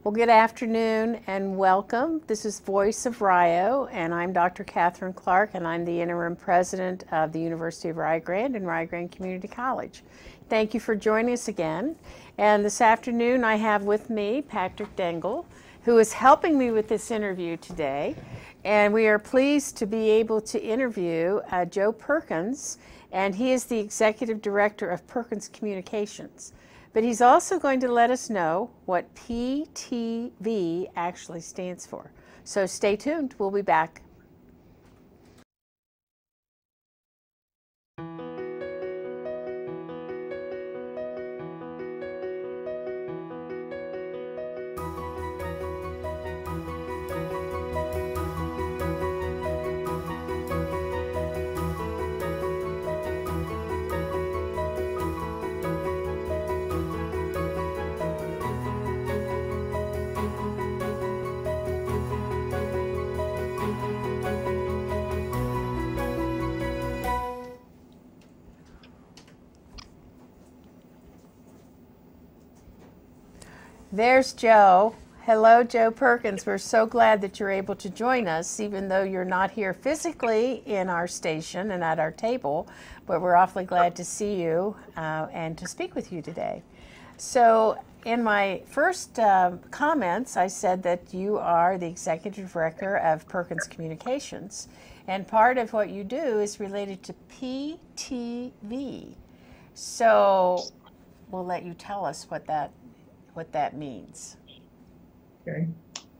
Well, good afternoon and welcome. This is Voice of Rio, and I'm Dr. Catherine Clark, and I'm the interim president of the University of Rio Grande and Rio Grande Community College. Thank you for joining us again. And this afternoon I have with me Patrick Dengel, who is helping me with this interview today. And we are pleased to be able to interview Joe Perkins, and he is the executive director of Perkins Communications. But he's also going to let us know what PTV actually stands for. So stay tuned. We'll be back. There's Joe. Hello, Joe Perkins. We're so glad that you're able to join us, even though you're not here physically in our station and at our table, but we're awfully glad to see you and to speak with you today. So in my first comments, I said that you are the executive director of Perkins Communications, and part of what you do is related to PTV. So we'll let you tell us what that means. Okay.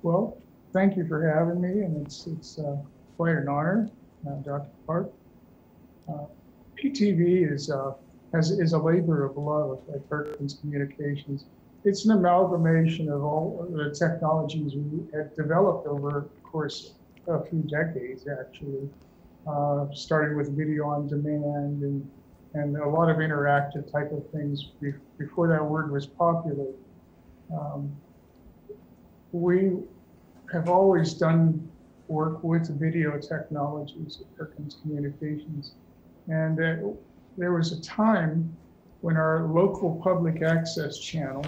Well, thank you for having me, and it's quite an honor, Dr. Clark. PTV is a labor of love at Perkins Communications. It's an amalgamation of all the technologies we had developed over, of course, a few decades, actually, starting with video on demand and a lot of interactive type of things before that word was popular. We have always done work with video technologies at Perkins Communications. And there was a time when our local public access channel,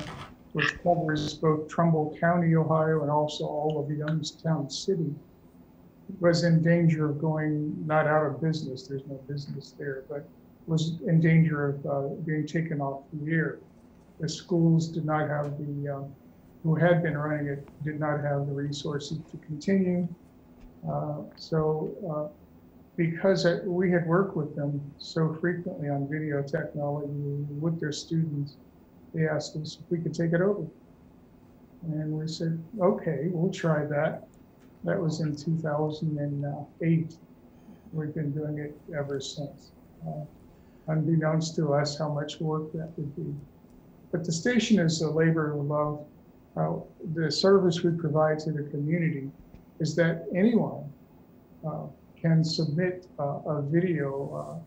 which covers both Trumbull County, Ohio, and also all of Youngstown City, was in danger of going not out of business. There's no business there, but was in danger of being taken off the air. The schools did not have who had been running it, did not have the resources to continue. Because we had worked with them so frequently on video technology with their students, they asked us if we could take it over. And we said, okay, we'll try that. That was in 2008. We've been doing it ever since. Unbeknownst to us how much work that would be. But the station is a labor of love. The service we provide to the community is that anyone can submit a video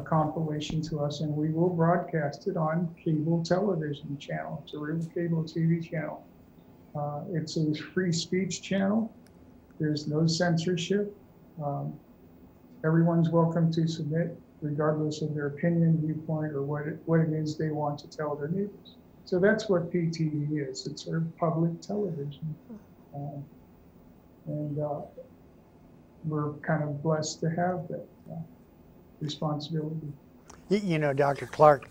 compilation to us, and we will broadcast it on cable television channel. It's a real cable TV channel. It's a free speech channel. There's no censorship. Everyone's welcome to submit, regardless of their opinion, viewpoint, or what it is they want to tell their neighbors. So that's what PTV is. It's our public television. We're kind of blessed to have that responsibility. You know, Dr. Clark,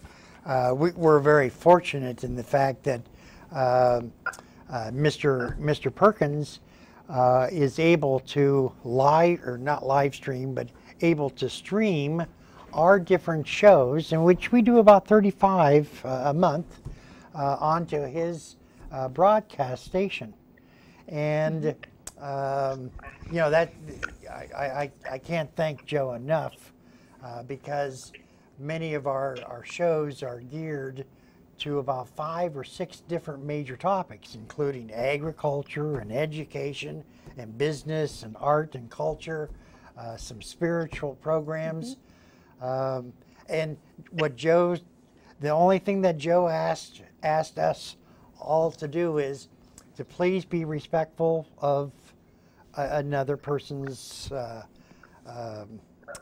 we're very fortunate in the fact that Mr. Perkins is able to not live stream, but able to stream our different shows, in which we do about 35 a month, onto his broadcast station. And you know, that I can't thank Joe enough, because many of our shows are geared to about 5 or 6 different major topics, including agriculture and education and business and art and culture, some spiritual programs. And the only thing that Joe asked us all to do is to please be respectful of another person's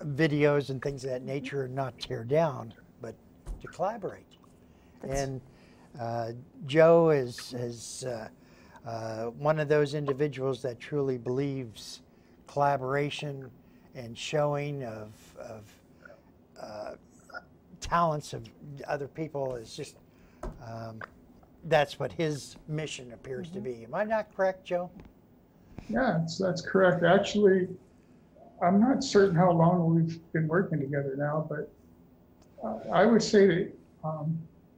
videos and things of that nature, and not tear down, but to collaborate. And Joe has one of those individuals that truly believes collaboration and showing of talents of other people is just, that's what his mission appears to be. Am I not correct, Joe? Yeah, that's correct. Actually, I'm not certain how long we've been working together now, but I would say that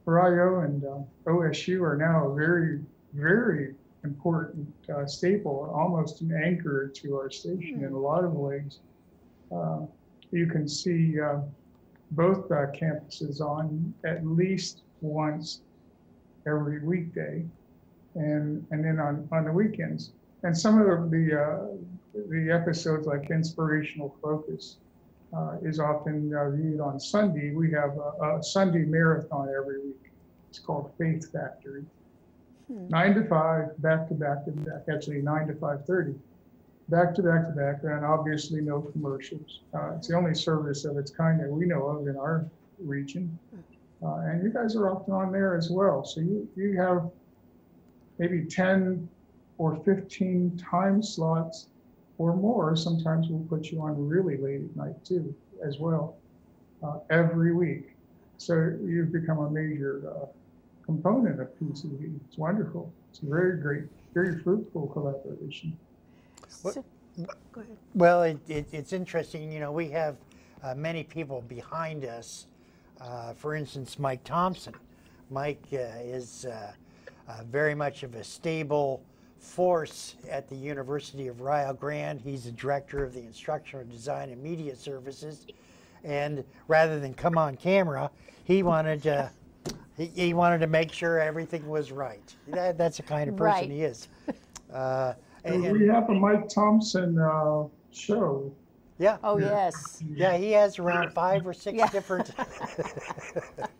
Rio and OSU are now a very, very important staple, almost an anchor to our station in a lot of ways. You can see both campuses on at least once every weekday, and then on the weekends. And some of the episodes, like Inspirational Focus, is often viewed on Sunday. We have a Sunday marathon every week. It's called Faith Factory. 9 to 5, back to back to back, actually 9 to 5:30. Back to back to back, and obviously no commercials. It's the only service of its kind that we know of in our region. And you guys are often on there as well. So you have maybe 10 or 15 time slots or more. Sometimes we'll put you on really late at night too, as well, every week. So you've become a major component of PCV. It's wonderful. It's a very great, very fruitful collaboration. So, go ahead. Well, it's interesting. You know, we have many people behind us. For instance, Mike Thompson. Mike is very much of a stable force at the University of Rio Grande. He's the director of the Instructional Design and Media Services. And rather than come on camera, he wanted to make sure everything was right. That's the kind of person he is. We have a Mike Thompson show. Yeah. Oh, yes. Yeah, he has around 5 or 6 different.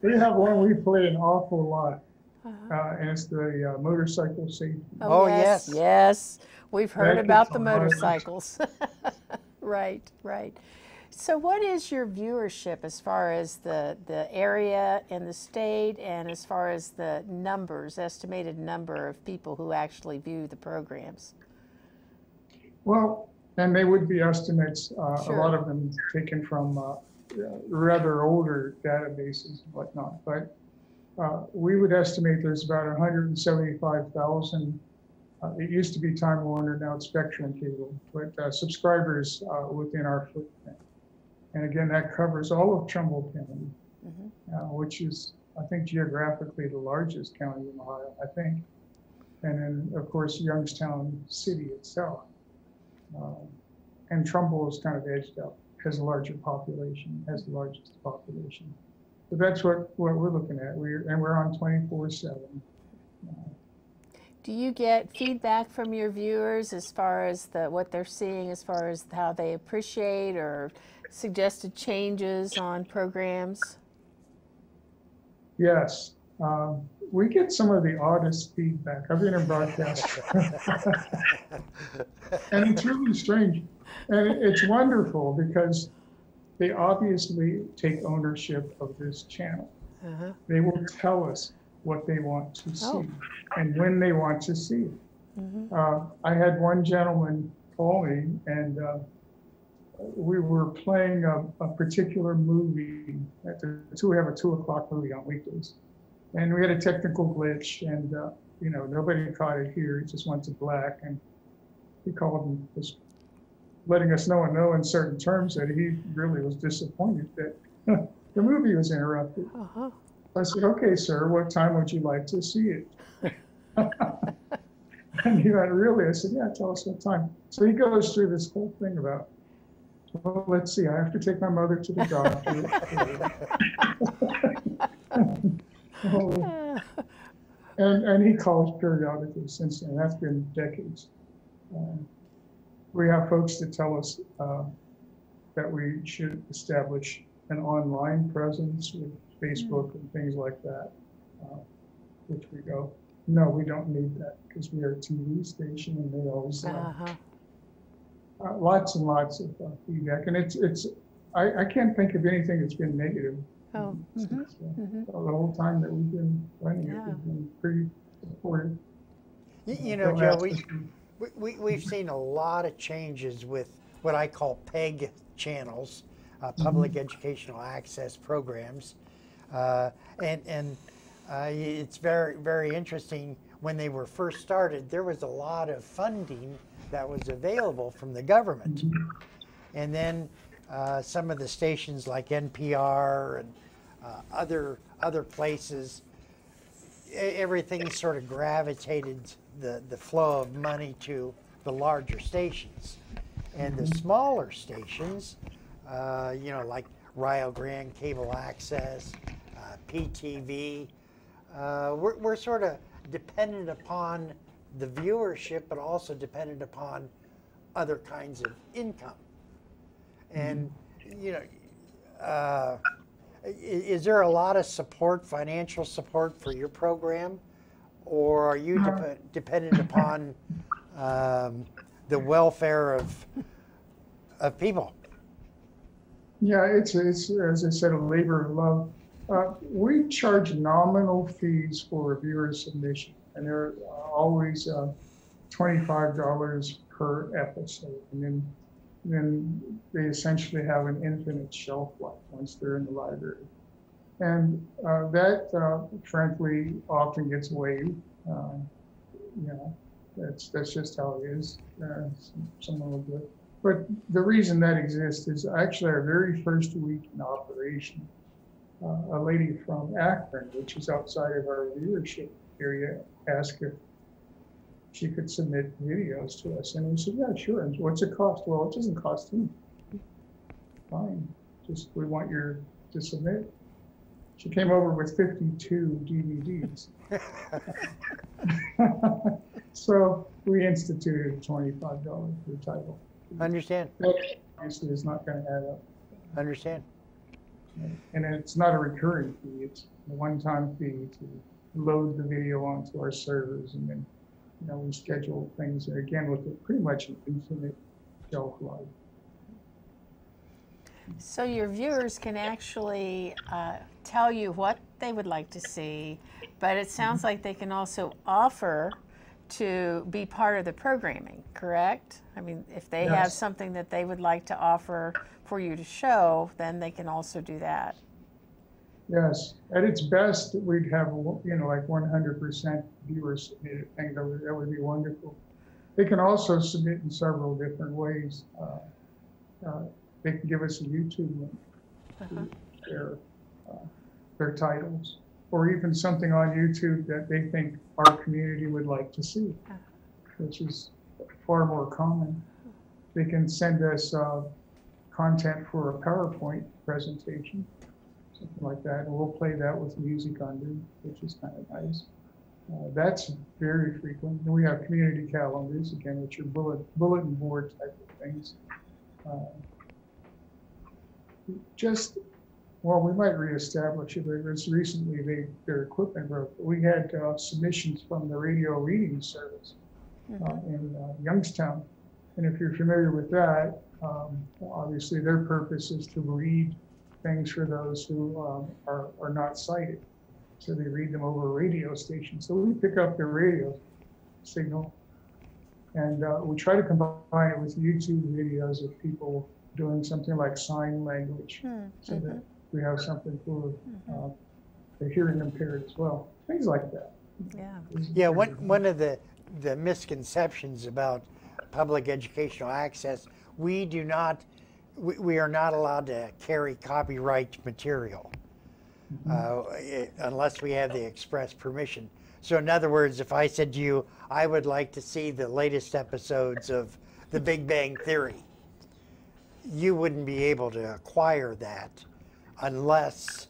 We have one we play an awful lot, and it's the motorcycle safety. Oh, yes. Yes, we've heard That about gets the a lot of motorcycles. Right, right. So what is your viewership as far as the area and the state, and as far as the numbers, estimated number of people who actually view the programs? Well, and they would be estimates, Sure. a lot of them taken from rather older databases and whatnot. But we would estimate there's about 175,000. It used to be Time Warner, now it's Spectrum Cable, but subscribers within our footprint. And again, that covers all of Trumbull County, which is, I think, geographically the largest county in Ohio, I think. And then, of course, Youngstown City itself. And Trumbull is kind of edged up, has a larger population, has the largest population. So that's what we're looking at. We're on 24/7. Do you get feedback from your viewers as far as what they're seeing, as far as how they appreciate or suggested changes on programs? Yes. We get some of the oddest feedback. I've been in broadcast. And it's really strange. And it's wonderful because they obviously take ownership of this channel. They will tell us what they want to see and when they want to see it. I had one gentleman call me, and we were playing a particular movie. We have a 2 o'clock movie on weekdays. And we had a technical glitch, and nobody caught it here. It just went to black, and he called and was letting us know in no uncertain terms that he really was disappointed that the movie was interrupted. I said, "Okay, sir, what time would you like to see it?" And he went, "Really?" I said, "Yeah, tell us what time." So he goes through this whole thing about, well, let's see, I have to take my mother to the doctor. And he calls periodically since then. That's been decades. We have folks that tell us that we should establish an online presence with Facebook and things like that, which we go, no, we don't need that because we are a TV station, and they always lots and lots of feedback. And I can't think of anything that's been negative. The whole time that we've been running it, we've been pretty supportive. You know, Don't Joe, ask us to- we've seen a lot of changes with what I call PEG channels, public Mhm. educational access programs, and it's very interesting. When they were first started, there was a lot of funding that was available from the government, Mhm. and then some of the stations like NPR and other places, everything sort of gravitated the flow of money to the larger stations. And the smaller stations, you know, like Rio Grande Cable Access, PTV, we're sort of dependent upon the viewership, but also dependent upon other kinds of income. And, you know, is there a lot of support, financial support for your program? Or are you dependent upon the welfare of people? Yeah, it's as I said, a labor of love. We charge nominal fees for viewer submission, and they're always $25 per episode, and then they essentially have an infinite shelf life once they're in the library, and that frankly often gets waived. You know, that's just how it is. Someone will do it. But the reason that exists is actually our very first week in operation, a lady from Akron, which is outside of our viewership area, asked if she could submit videos to us. And we said, yeah, sure. And what's it cost? Well, it doesn't cost anything. Fine. Just, we want you to submit. She came over with 52 DVDs. So we instituted $25 per title. Understand. That obviously is not going to add up. Understand. And it's not a recurring fee, it's a one-time fee to load the video onto our servers, and then, you know, we schedule things again with pretty much an infinite shelf life. So your viewers can actually tell you what they would like to see, but it sounds like they can also offer to be part of the programming, correct? I mean, if they have Yes. something that they would like to offer for you to show, then they can also do that. Yes, at its best, we'd have, you know, like 100% viewer submitted thing. That would be wonderful. They can also submit in several different ways. They can give us a YouTube link to their titles, or even something on YouTube that they think our community would like to see, which is far more common. They can send us content for a PowerPoint presentation, something like that, and we'll play that with music under, which is kind of nice. That's very frequent. And we have community calendars, again, which are bulletin board type of things. Well, we might reestablish it, but it was recently their equipment broke. We had submissions from the radio reading service in Youngstown. And if you're familiar with that, obviously their purpose is to read things for those who are not sighted. So they read them over a radio station. So we pick up the radio signal, and we try to combine it with YouTube videos of people doing something like sign language, so that we have something for the hearing impaired as well. Things like that. Yeah. Yeah, one of the misconceptions about public educational access, we are not allowed to carry copyright material unless we have the express permission. So in other words, if I said to you, I would like to see the latest episodes of The Big Bang Theory, you wouldn't be able to acquire that unless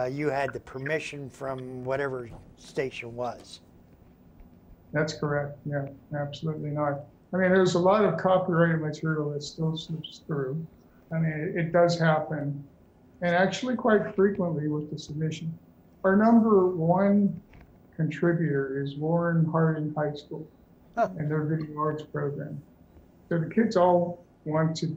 you had the permission from whatever station was. That's correct. Yeah, absolutely not. I mean, there's a lot of copyrighted material that still slips through. I mean, it does happen, and actually quite frequently with the submission. Our number one contributor is Warren Harding High School and their video arts program. So the kids all want to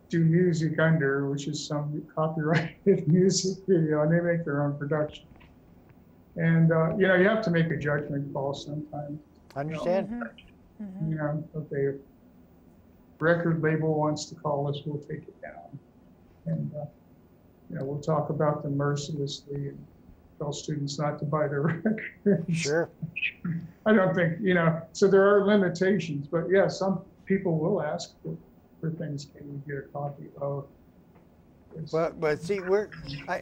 do music under, which is some copyrighted music video, and they make their own production. And you know, you have to make a judgment call sometimes. Understand? Mm-hmm. You know, okay, if record label wants to call us, we'll take it down. And, you know, we'll talk about them mercilessly and tell students not to buy their records. Sure. I don't think, you know, so there are limitations, but yeah, some people will ask for things. Can you get a copy of this? But see, we're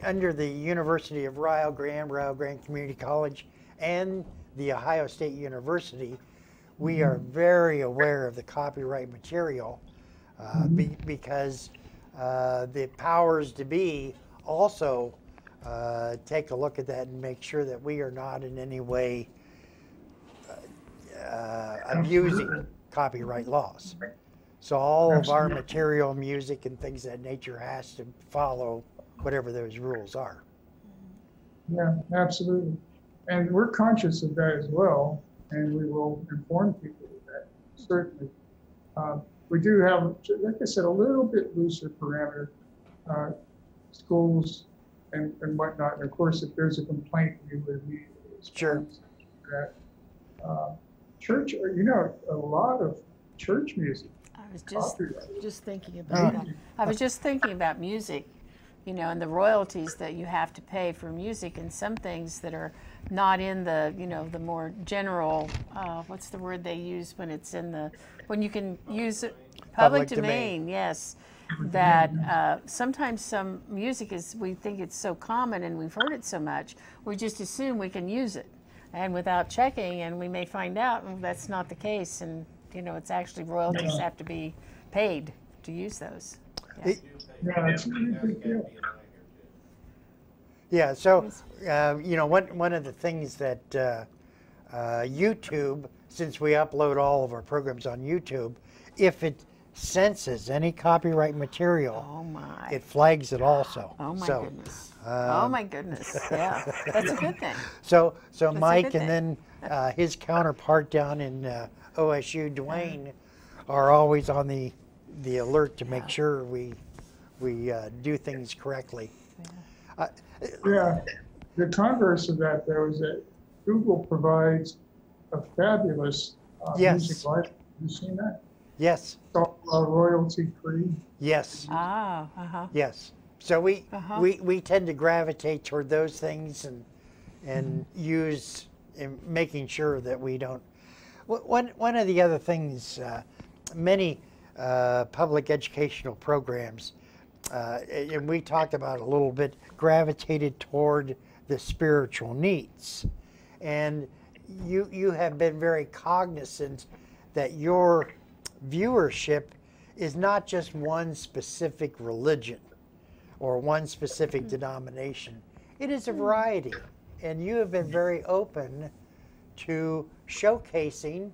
under the University of Rio Grande Community College, and the Ohio State University. We are very aware of the copyright material because the powers to be also take a look at that and make sure that we are not in any way abusing copyright laws. So all of our material, music, and things of that nature has to follow whatever those rules are. Yeah, absolutely. And we're conscious of that as well, and we will inform people of that, certainly. We do have, like I said, a little bit looser parameter, schools and whatnot. And of course, if there's a complaint, we would immediately respond to that. Church, you know, a lot of church music. I was just thinking about that. I was just thinking about music, you know, and the royalties that you have to pay for music, and some things that are not in the, you know, the more general, what's the word they use when it's in the, when you can use it, public domain, yes. That sometimes some music is, we think it's so common and we've heard it so much, we just assume we can use it. And without checking, and we may find out that's not the case, and you know, it's actually royalties have to be paid to use those. Yeah, it's a really big deal. Yeah, so you know, one of the things that YouTube, since we upload all of our programs on YouTube, if it senses any copyright material, it flags it also. Oh my goodness. Oh my goodness. Yeah, that's a good thing. So Mike and then his counterpart down in OSU, Dwayne, are always on the alert to make sure we do things correctly. Yeah, the converse of that, though, is that Google provides a fabulous music library. Have you seen that? Yes. It's all royalty free. Yes. Ah, yes. So we tend to gravitate toward those things and use in making sure that we don't. One of the other things, many public educational programs, and we talked about it a little bit, gravitated toward the spiritual needs. And you have been very cognizant that your viewership is not just one specific religion or one specific denomination. It is a variety. And you have been very open to showcasing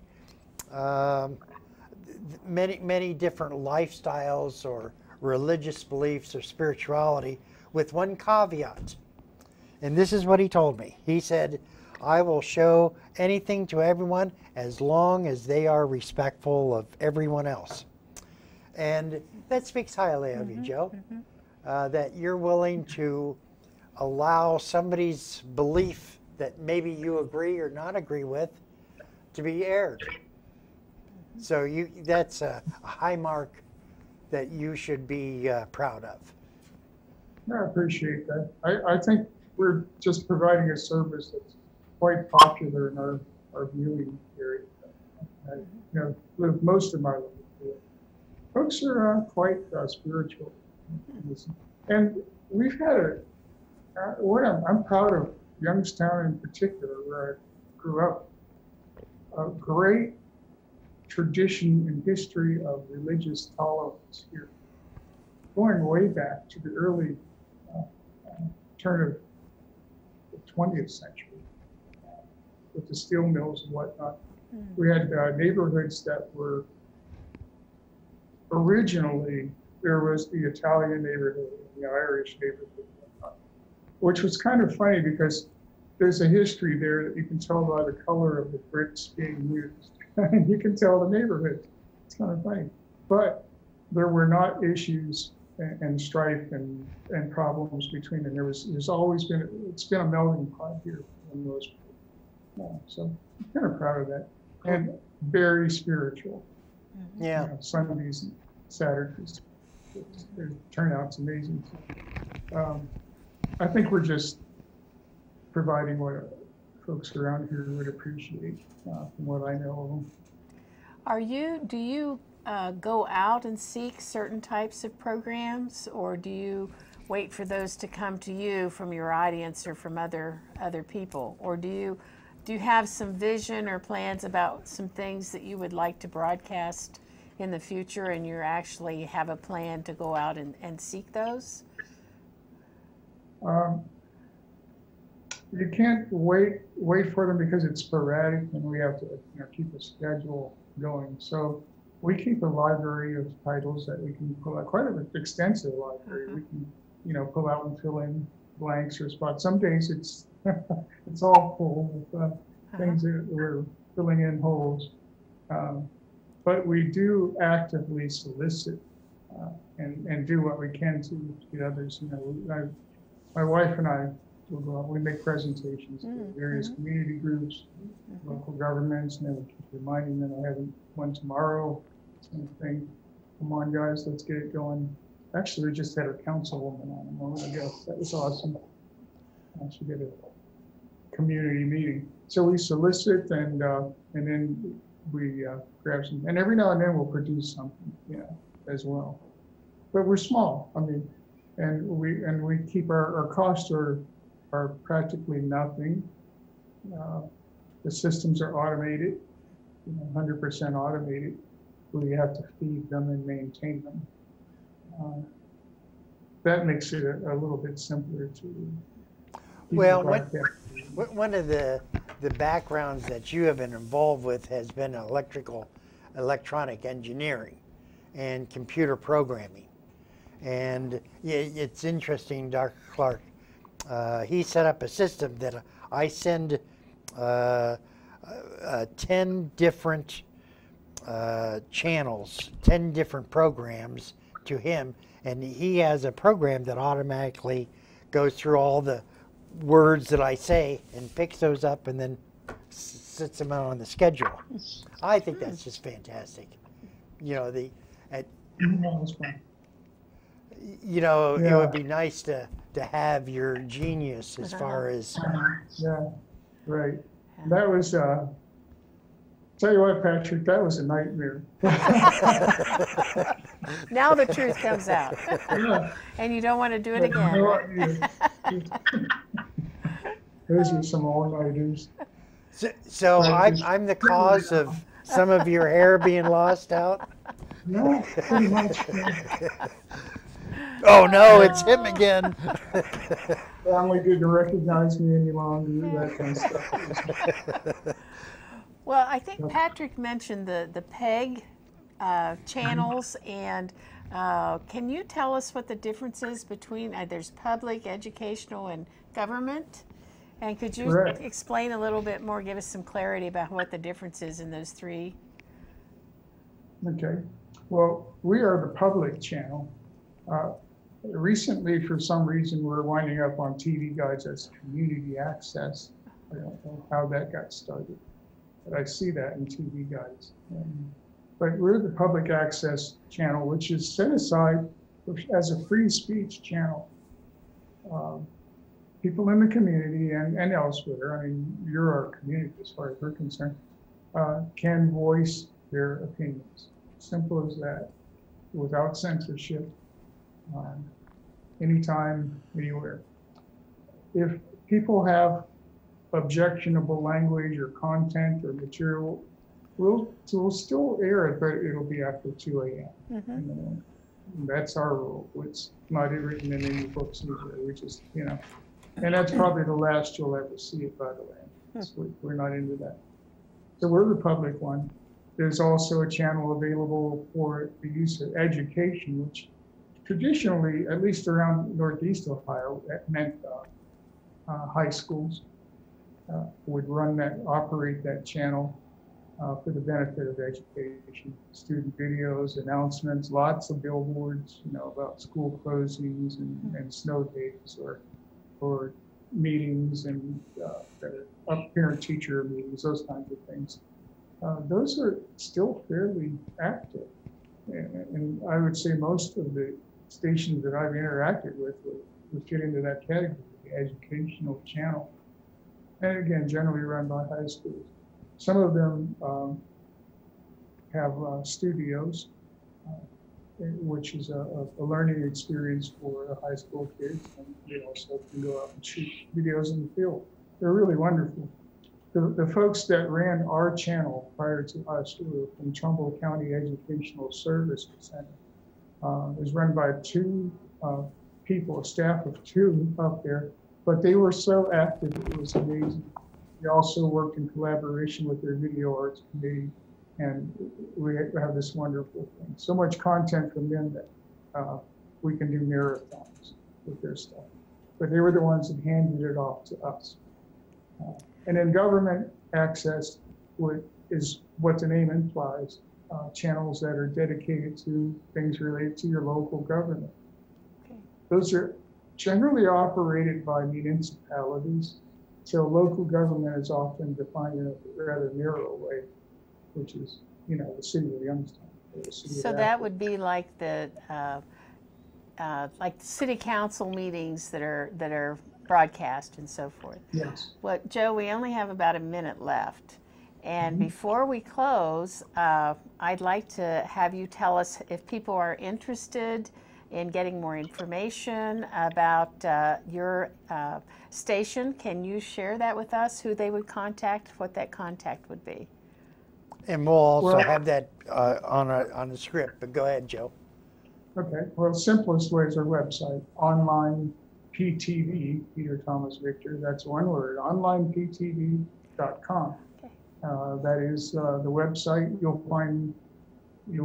many different lifestyles or religious beliefs or spirituality, with one caveat. And this is what he told me. He said, I will show anything to everyone as long as they are respectful of everyone else. And that speaks highly of you, Joe, that you're willing to allow somebody's belief that maybe you agree or not agree with to be aired. So that's a high mark that you should be proud of. I appreciate that. I think we're just providing a service that's quite popular in our viewing area. You know, with most of my life, folks are quite spiritual. And we've had I'm proud of Youngstown in particular, where I grew up, a great tradition and history of religious tolerance here, going way back to the early turn of the 20th century, with the steel mills and whatnot. We had neighborhoods that were originally, there was the Italian neighborhood, the Irish neighborhood, which was kind of funny because there's a history there that you can tell by the color of the bricks being used. And you can tell the neighborhood. It's kind of funny. But there were not issues and strife and problems between them. There's always been, it's been a melting pot here for the most part. So I'm kind of proud of that. and very spiritual. Yeah. You know, Sundays and Saturdays, their turnout's amazing. I think we're just providing what folks around here would appreciate, from what I know of them. Do you go out and seek certain types of programs, or do you wait for those to come to you from your audience or from other people? Or do you have some vision or plans about some things that you would like to broadcast in the future, and you actually have a plan to go out and seek those? You can't wait for them because it's sporadic, and we have to keep a schedule going. So we keep a library of titles that we can pull out, quite an extensive library. We can pull out and fill in blanks or spots. Some days it's it's all full with things that we're filling in holes. But we do actively solicit and do what we can to get others. My wife and I will go out. We make presentations to various community groups, local governments, and then we keep reminding them. I have one tomorrow. Same thing. Come on, guys, let's get it going. Actually, we just had our councilwoman on a moment ago. That was awesome. She did a community meeting. So we solicit and then we grab some, and every now and then we'll produce something, as well. But we're small. I mean, and we keep our costs are practically nothing. The systems are automated, 100% automated. We have to feed them and maintain them. That makes it a little bit simpler to. Well, one of the backgrounds that you have been involved with has been electronic engineering and computer programming. And it's interesting, Dr. Clark. He set up a system that I send 10 different channels, 10 different programs to him, and he has a program that automatically goes through all the words that I say and picks those up and then sets them out on the schedule. I think that's just fantastic. It would be nice to have your genius as far as. Yeah, right. That was, tell you what, Patrick, that was a nightmare. Now the truth comes out. Yeah. And you don't want to do it again. Right? Those are some all-nighters. So I'm the cause of some of your hair being lost out? No, pretty much. Oh no, it's him again. Family didn't recognize me any longer, that kind of stuff. Well, I think Patrick mentioned the PEG channels, and can you tell us what the difference is between, there's public, educational, and government? And could you explain a little bit more, give us some clarity about what the difference is in those three? Okay. Well, we are the public channel. Recently, for some reason, we're winding up on TV guides as community access. I don't know how that got started, but I see that in TV guides. But we're the public access channel, which is set aside as a free speech channel. People in the community and elsewhere, I mean, you're our community as far as we're concerned, can voice their opinions. Simple as that, without censorship, anytime, anywhere. If people have objectionable language or content or material, we'll still air it, but it'll be after 2 a.m. That's our rule. It's not written in any books either. We just, and that's probably the last you'll ever see it, by the way. So we're not into that. So we're the public one. There's also a channel available for the use of education, which traditionally, at least around Northeast Ohio, that meant high schools would operate that channel for the benefit of education. Student videos, announcements, lots of billboards, about school closings and snow days or meetings and parent-teacher meetings, those kinds of things. those are still fairly active. And I would say most of the stations that I've interacted with would fit into that category, the educational channel. And again, generally run by high schools. Some of them have studios, which is a learning experience for the high school kids. And they also can go out and shoot videos in the field. They're really wonderful. The folks that ran our channel prior to us were from Trumbull County Educational Services Center. It was run by two people, a staff of two up there, but they were so active, it was amazing. They also worked in collaboration with their video arts committee, and we have this wonderful thing. So much content from them that we can do marathons with their stuff. But they were the ones that handed it off to us. And then government access is what the name implies, channels that are dedicated to things related to your local government. Okay. Those are generally operated by municipalities, so local government is often defined in a rather narrow way, which is, the city of Youngstown. So that would be like the city council meetings that are broadcast and so forth. Yes. Well, Joe, we only have about a minute left. And before we close, I'd like to have you tell us if people are interested in getting more information about your station. Can you share that with us, who they would contact, what that contact would be? And we'll also have that on the script, but go ahead, Joe. Okay, well, the simplest way is our website, online PTV, Peter Thomas Victor, that's one word, onlineptv.com. Okay. That is the website. You'll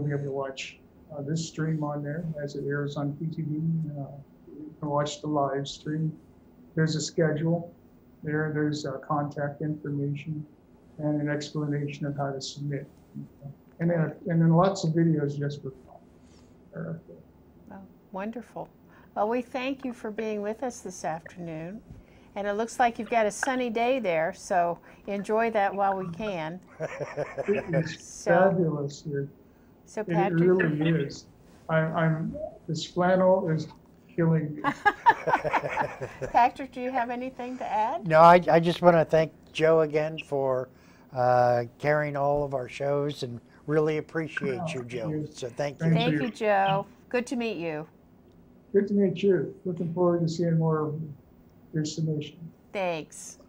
be able to watch this stream on there as it airs on PTV. You can watch the live stream. There's a schedule there. There's contact information and an explanation of how to submit. And then lots of videos just for fun. Oh, wonderful. Well, we thank you for being with us this afternoon. And it looks like you've got a sunny day there, so enjoy that while we can. It's fabulous here. So Patrick, it really is. This flannel is killing me. Patrick, do you have anything to add? No, I just want to thank Joe again for carrying all of our shows, and really appreciate you, Joe. So thank you. Thank you, Joe. Good to meet you. Good to meet you. Looking forward to seeing more of your submission. Thanks.